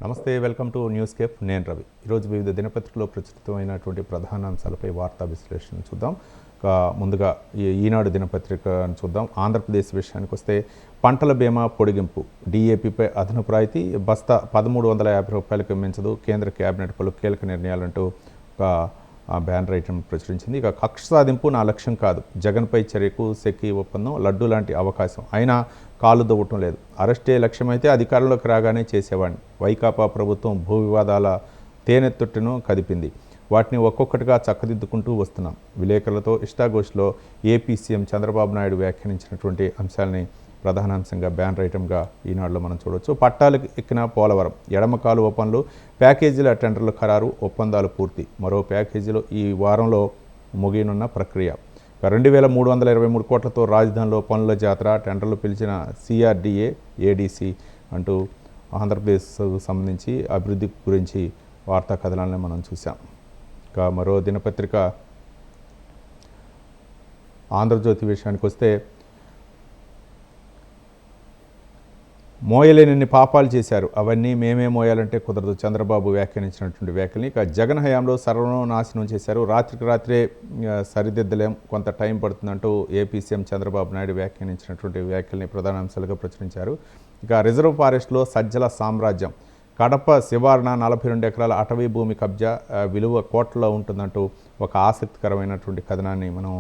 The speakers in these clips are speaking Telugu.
నమస్తే, వెల్కమ్ టు న్యూస్ కేప్. నేను రవి. ఈరోజు వివిధ దినపత్రికలో ప్రచురితమైనటువంటి ప్రధాన అంశాలపై వార్తా విశ్లేషణ చూద్దాం. ముందుగా ఈనాడు దినపత్రికను చూద్దాం. ఆంధ్రప్రదేశ్ విషయానికి వస్తే పంటల బీమా పొడిగింపు, డిఏపిపై అదనపు రాయితీ, బస్తా 1350 రూపాయలకు మించదు, కేంద్ర కేబినెట్ పలు కీలక నిర్ణయాలంటూ ఒక బ్యానర్ ఐటమ్ ప్రచురించింది. ఇక కక్ష సాధింపు నా లక్ష్యం కాదు, జగన్పై చర్యకు సెక్కి ఒప్పందం, లడ్డు లాంటి అవకాశం అయినా కాలు దవ్వటం లేదు, అరెస్టే లక్ష్యమైతే అధికారంలోకి రాగానే చేసేవాడిని, వైకాపా ప్రభుత్వం భూ వివాదాల తేనెత్తొట్టును కదిపింది, వాటిని ఒక్కొక్కటిగా చక్కదిద్దుకుంటూ వస్తున్నాం, విలేకరులతో ఇష్టాగోష్ఠిలో ఏపీ సీఎం చంద్రబాబు నాయుడు వ్యాఖ్యానించినటువంటి అంశాలని ప్రధానాంశంగా బ్యానర్ ఐటమ్గా ఈనాడులో మనం చూడవచ్చు. పట్టాలకు ఎక్కిన పోలవరం, ఎడమ కాలువ పనులు, ప్యాకేజీల టెండర్ల ఖరారు, ఒప్పందాలు పూర్తి, మరో ప్యాకేజీలో ఈ వారంలో ముగియనున్న ప్రక్రియ. 2323 కోట్లతో రాజధానిలో పనుల జాతర, టెండర్లు పిలిచిన సిఆర్డీఏ ఏడీసీ అంటూ ఆంధ్రప్రదేశ్కు సంబంధించి అభివృద్ధి గురించి వార్తా కథనాలను మనం చూసాం. ఇంకా మరో దినపత్రిక ఆంధ్రజ్యోతి విషయానికి వస్తే మోయలేనన్ని పాపాలు చేశారు, అవన్నీ మేమే మోయాలంటే కుదరదు, చంద్రబాబు వ్యాఖ్యానించినటువంటి వ్యాఖ్యల్ని. ఇక జగన్ హయాంలో సర్వనాశనం చేశారు, రాత్రికి రాత్రే సరిదిద్దలేం, కొంత టైం పడుతుందంటూ ఏపీ సీఎం చంద్రబాబు నాయుడు వ్యాఖ్యానించినటువంటి వ్యాఖ్యల్ని ప్రధాన అంశాలుగా ప్రచురించారు. ఇక రిజర్వ్ ఫారెస్ట్లో సజ్జల సామ్రాజ్యం, కడప శివారున 42 ఎకరాల అటవీ భూమి కబ్జా, విలువ కోట్లలో ఉంటుందంటూ ఒక ఆసక్తికరమైనటువంటి కథనాన్ని మనం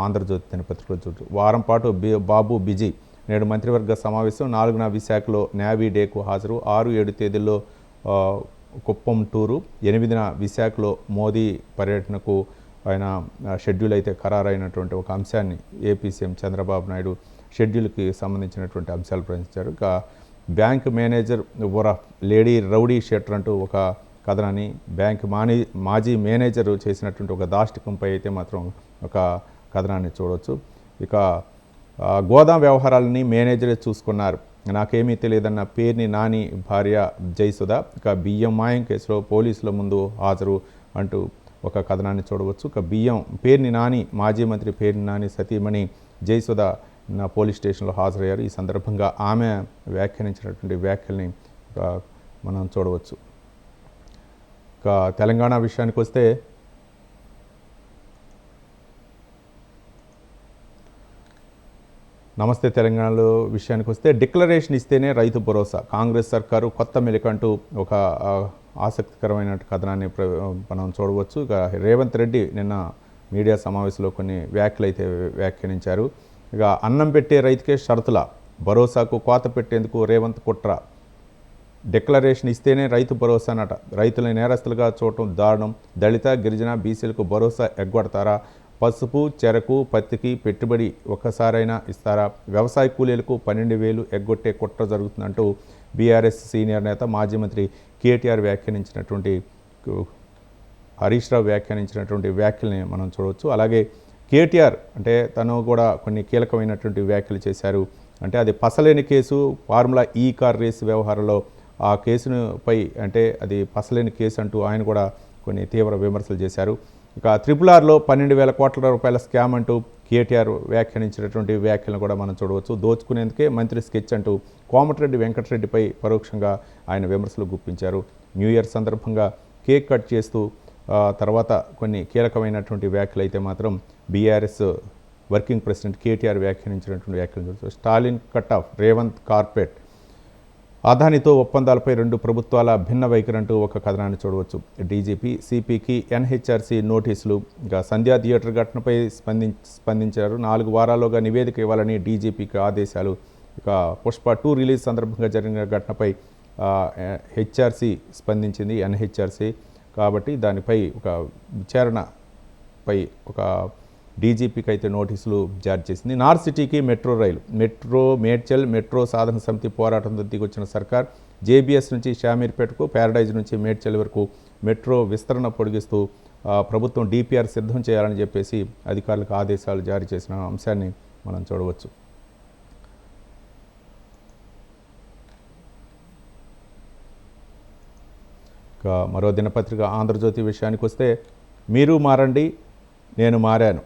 ఆంధ్రజ్యోతి దినపత్రికలో చూడవచ్చు. వారం పాటు బాబు బిజీ, నేడు మంత్రివర్గ సమావేశం, 4న విశాఖలో నేవీ డేకు హాజరు, 6-7 తేదీల్లో కుప్పం టూరు, 8న విశాఖలో మోదీ పర్యటనకు ఆయన షెడ్యూల్ అయితే ఖరారైనటువంటి ఒక అంశాన్ని ఏపీ సీఎం చంద్రబాబు నాయుడు షెడ్యూల్కి సంబంధించినటువంటి అంశాలు ప్రకటించారు. ఇక bank manager lady rowdy sheeter అంటూ ఒక కథనాన్ని, బ్యాంక్ మాజీ మేనేజరు చేసినటువంటి ఒక దాష్టికంపై అయితే మాత్రం ఒక కథనాన్ని చూడవచ్చు. ఇక గోదాం వ్యవహారాలని మేనేజరే చూసుకున్నారు, నాకేమీ తెలియదన్న పేర్ని నాని భార్య జయసుధ. ఇక బియ్యం మాయం కేసులో పోలీసుల ముందు హాజరు అంటూ ఒక కథనాన్ని చూడవచ్చు. ఇక పేర్ని నాని, మాజీ మంత్రి పేర్ని నాని సతీమణి జయసుధ పోలీస్ స్టేషన్లో హాజరయ్యారు. ఈ సందర్భంగా ఆమె వ్యాఖ్యానించినటువంటి వ్యాఖ్యల్ని మనం చూడవచ్చు. ఇక తెలంగాణ విషయానికి వస్తే నమస్తే తెలంగాణలో విషయానికి వస్తే డిక్లరేషన్ ఇస్తేనే రైతు భరోసా, కాంగ్రెస్ సర్కారు కొత్త మెలికంటూ ఒక ఆసక్తికరమైన కథనాన్ని మనం చూడవచ్చు. ఇక రేవంత్ రెడ్డి నిన్న మీడియా సమావేశంలో కొన్ని వ్యాఖ్యలు అయితే వ్యాఖ్యానించారు. ఇక అన్నం పెట్టే రైతుకే షరతుల, భరోసాకు కోత పెట్టేందుకు రేవంత్ కుట్ర, డిక్లరేషన్ ఇస్తేనే రైతు భరోసా అన్నట, రైతులని నేరస్తులుగా చూడటం దారుణం, దళిత గిరిజన బీసీలకు భరోసా ఎగ్గొడతారా, పసుపు చెరకు పత్తికి పెట్టుబడి ఒక్కసారైనా ఇస్తారా, వ్యవసాయ కూలీలకు 12,000 ఎగ్గొట్టే కుట్ర జరుగుతుందంటూ బీఆర్ఎస్ సీనియర్ నేత మాజీ మంత్రి కేటీఆర్ వ్యాఖ్యానించినటువంటి హరీష్ రావు వ్యాఖ్యానించినటువంటి వ్యాఖ్యల్ని మనం చూడవచ్చు. అలాగే కేటీఆర్ అంటే తను కూడా కొన్ని కీలకమైనటువంటి వ్యాఖ్యలు చేశారు. అంటే అది పసలేని కేసు, ఫార్ములా ఈ కార్ రేసు వ్యవహారంలో ఆ కేసుపై అంటే అది పసలేని కేసు అంటూ ఆయన కూడా కొన్ని తీవ్ర విమర్శలు చేశారు. ఇక RRRలో 12,000 కోట్ల రూపాయల స్కామ్ అంటూ కేటీఆర్ వ్యాఖ్యానించినటువంటి వ్యాఖ్యలను కూడా మనం చూడవచ్చు. దోచుకునేందుకే మంత్రి స్కెచ్ అంటూ కోమటిరెడ్డి వెంకటరెడ్డిపై పరోక్షంగా ఆయన విమర్శలు గుప్పించారు. న్యూ ఇయర్ సందర్భంగా కేక్ కట్ చేస్తూ తర్వాత కొన్ని కీలకమైనటువంటి వ్యాఖ్యలు అయితే మాత్రం బీఆర్ఎస్ వర్కింగ్ ప్రెసిడెంట్ కేటీఆర్ వ్యాఖ్యానించినటువంటి వ్యాఖ్యలు చూడవచ్చు. Stalin cut off, Revanth carpet, అదానితో ఒప్పందాలపై 2 ప్రభుత్వాల భిన్న వైఖరి అంటూ ఒక కథనాన్ని చూడవచ్చు. డీజీపీ సిపికి ఎన్హెచ్ఆర్సీ నోటీసులు, ఇంకా సంధ్యా థియేటర్ ఘటనపై స్పందించారు, 4 వారాల్లోగా నివేదిక ఇవ్వాలని డీజీపీకి ఆదేశాలు. ఇక పుష్ప 2 రిలీజ్ సందర్భంగా జరిగిన ఘటనపై హెచ్ఆర్సీ స్పందించింది, ఎన్హెచ్ఆర్సీ, కాబట్టి దానిపై ఒక విచారణపై ఒక డీజీపీకి అయితే నోటీసులు జారీ చేసింది. నార్త్ సిటీకి మెట్రో రైలు, మేడ్చల్ మెట్రో సాధన సమితి పోరాటంతో దిగొచ్చిన సర్కార్ జేబీఎస్ నుంచి షామీర్పేటకు, ప్యారడైజ్ నుంచి మేడ్చల్ వరకు మెట్రో విస్తరణ పొడిగిస్తూ ప్రభుత్వం డిపిఆర్ సిద్ధం చేయాలని చెప్పేసి అధికారులకు ఆదేశాలు జారీ చేసిన అంశాన్ని మనం చూడవచ్చు. ఇక మరో దినపత్రిక ఆంధ్రజ్యోతి విషయానికి వస్తే మీరు మారండి నేను మారాను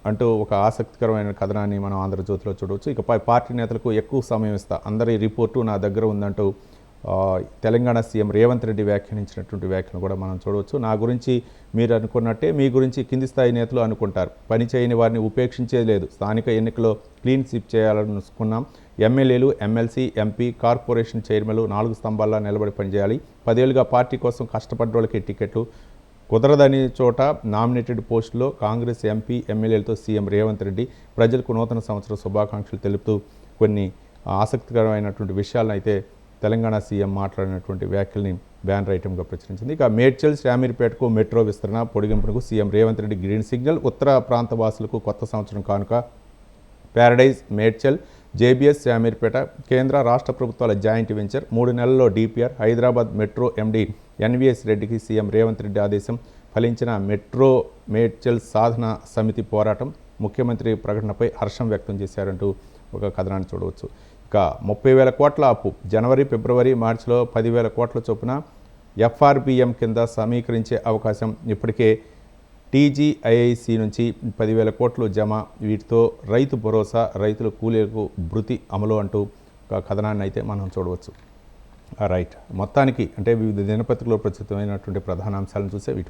అంటూ ఒక ఆసక్తికరమైన కథనాన్ని మనం ఆంధ్రజ్యోతిలో చూడవచ్చు. ఇకపై పార్టీ నేతలకు ఎక్కువ సమయం ఇస్తా, అందరి రిపోర్టు నా దగ్గర ఉందంటూ తెలంగాణ సీఎం రేవంత్ రెడ్డి వ్యాఖ్యానించినటువంటి వ్యాఖ్యలు కూడా మనం చూడవచ్చు. నా గురించి మీరు అనుకున్నట్టే మీ గురించి కింది స్థాయి నేతలు అనుకుంటారు. పని చేయని వారిని ఉపేక్షించేది లేదు. స్థానిక ఎన్నికల్లో క్లీన్ స్వీప్ చేయాలనుకున్నాం. ఎమ్మెల్యేలు, ఎమ్మెల్సీ, ఎంపీ, కార్పొరేషన్ చైర్మన్లు 4 స్తంభాల్లో నిలబడి పనిచేయాలి. 10 ఏళ్లుగా పార్టీ కోసం కష్టపడ్డోళ్ళకి టికెట్లు కుదరదని చోట నామినేటెడ్ పోస్టులో కాంగ్రెస్ ఎంపీ, ఎమ్మెల్యేలతో సీఎం రేవంత్ రెడ్డి ప్రజలకు నూతన సంవత్సర శుభాకాంక్షలు తెలుపుతూ కొన్ని ఆసక్తికరమైనటువంటి విషయాలను అయితే తెలంగాణ సీఎం మాట్లాడినటువంటి వ్యాఖ్యల్ని బ్యానర్ ఐటమ్గా ప్రచురించింది. ఇక మేడ్చల్ శామీర్పేటకు మెట్రో విస్తరణ పొడిగింపునకు CM Revanth Reddy green signal. ఉత్తర ప్రాంత వాసులకు కొత్త సంవత్సరం కానుక ప్యారడైజ్ మేడ్చల్, జేబీఎస్ శామీర్పేట కేంద్ర రాష్ట్ర ప్రభుత్వాల జాయింట్ వెంచర్. 3 నెలల్లో DPR. Hyderabad metro MD NVS రెడ్డికి సీఎం రేవంత్ రెడ్డి ఆదేశం. ఫలించిన మెట్రో మేడ్చల్ సాధన సమితి పోరాటం. ముఖ్యమంత్రి ప్రకటనపై హర్షం వ్యక్తం చేశారంటూ ఒక కథనాన్ని చూడవచ్చు. ఇక 30,000 కోట్ల అప్పు జనవరి, ఫిబ్రవరి, మార్చిలో 10,000 కోట్ల చొప్పున ఎఫ్ఆర్బిఎం కింద సమీకరించే అవకాశం. ఇప్పటికే టీజీఐఐసి నుంచి 10,000 కోట్లు జమ. వీటితో రైతు భరోసా, రైతుల కూలీలకు భృతి అమలు అంటూ ఒక కథనాన్ని అయితే మనం చూడవచ్చు. రైట్, మొత్తానికి అంటే వివిధ దినపత్రికలో ప్రచురితమైనటువంటి ప్రధాన అంశాలను చూసే వీటి